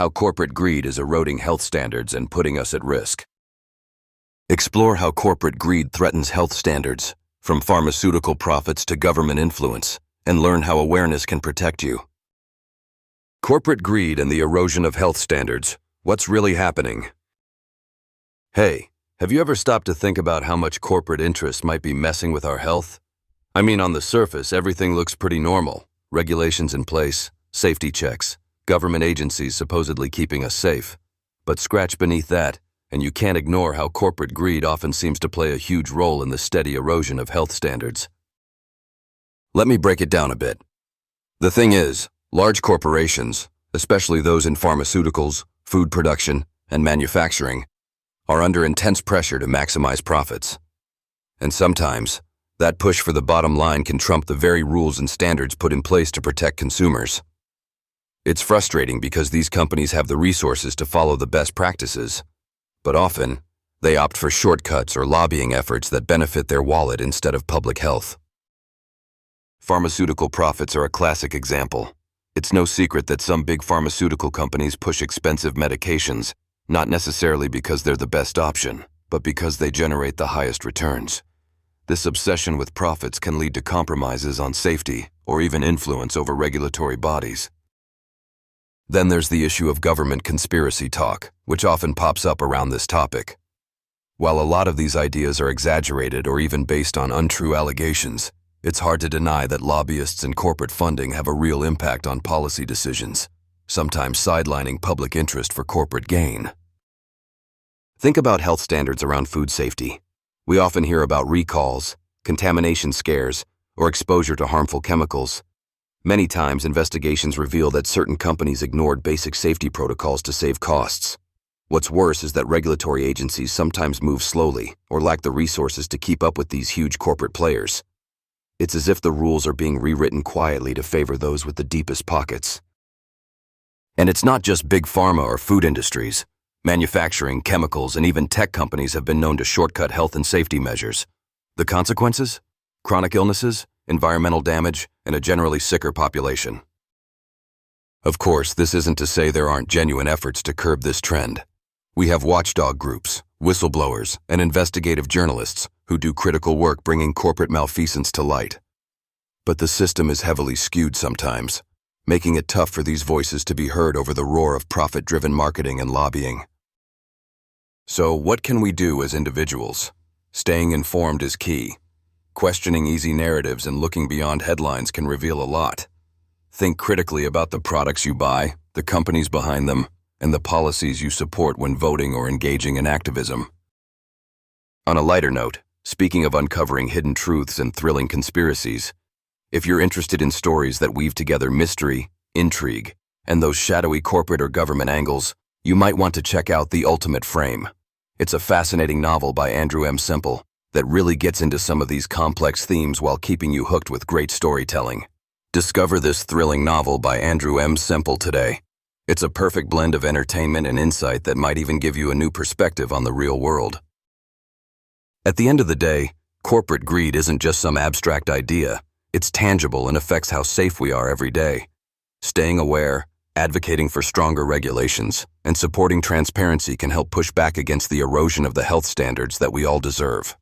how corporate greed is eroding health standards and putting us at risk. Explore how corporate greed threatens health standards, from pharmaceutical profits to government influence, and learn how awareness can protect you. Corporate greed and the erosion of health standards. What's really happening? Hey, have you ever stopped to think about how much corporate interest might be messing with our health? I mean, on the surface, everything looks pretty normal. Regulations in place, safety checks, government agencies supposedly keeping us safe. But scratch beneath that, and you can't ignore how corporate greed often seems to play a huge role in the steady erosion of health standards. Let me break it down a bit. The thing is, large corporations, especially those in pharmaceuticals, food production, and manufacturing, are under intense pressure to maximize profits. And sometimes, that push for the bottom line can trump the very rules and standards put in place to protect consumers. It's frustrating because these companies have the resources to follow the best practices, but often, they opt for shortcuts or lobbying efforts that benefit their wallet instead of public health. Pharmaceutical profits are a classic example. It's no secret that some big pharmaceutical companies push expensive medications, not necessarily because they're the best option, but because they generate the highest returns. This obsession with profits can lead to compromises on safety or even influence over regulatory bodies. Then there's the issue of government conspiracy talk, which often pops up around this topic. While a lot of these ideas are exaggerated or even based on untrue allegations, it's hard to deny that lobbyists and corporate funding have a real impact on policy decisions, sometimes sidelining public interest for corporate gain. Think about health standards around food safety. We often hear about recalls, contamination scares, or exposure to harmful chemicals. Many times, investigations reveal that certain companies ignored basic safety protocols to save costs. What's worse is that regulatory agencies sometimes move slowly or lack the resources to keep up with these huge corporate players. It's as if the rules are being rewritten quietly to favor those with the deepest pockets. And it's not just big pharma or food industries. Manufacturing, chemicals, and even tech companies have been known to shortcut health and safety measures. The consequences? Chronic illnesses, environmental damage, and a generally sicker population. Of course, this isn't to say there aren't genuine efforts to curb this trend. We have watchdog groups, whistleblowers, and investigative journalists who do critical work bringing corporate malfeasance to light. But the system is heavily skewed sometimes, making it tough for these voices to be heard over the roar of profit-driven marketing and lobbying. So, what can we do as individuals? Staying informed is key. Questioning easy narratives and looking beyond headlines can reveal a lot. Think critically about the products you buy, the companies behind them, and the policies you support when voting or engaging in activism. On a lighter note, speaking of uncovering hidden truths and thrilling conspiracies, if you're interested in stories that weave together mystery, intrigue, and those shadowy corporate or government angles, you might want to check out The Ultimate Frame. It's a fascinating novel by Andrew M. Semple that really gets into some of these complex themes while keeping you hooked with great storytelling. Discover this thrilling novel by Andrew M. Semple today. It's a perfect blend of entertainment and insight that might even give you a new perspective on the real world. At the end of the day, corporate greed isn't just some abstract idea. It's tangible and affects how safe we are every day. Staying aware, advocating for stronger regulations, and supporting transparency can help push back against the erosion of the health standards that we all deserve.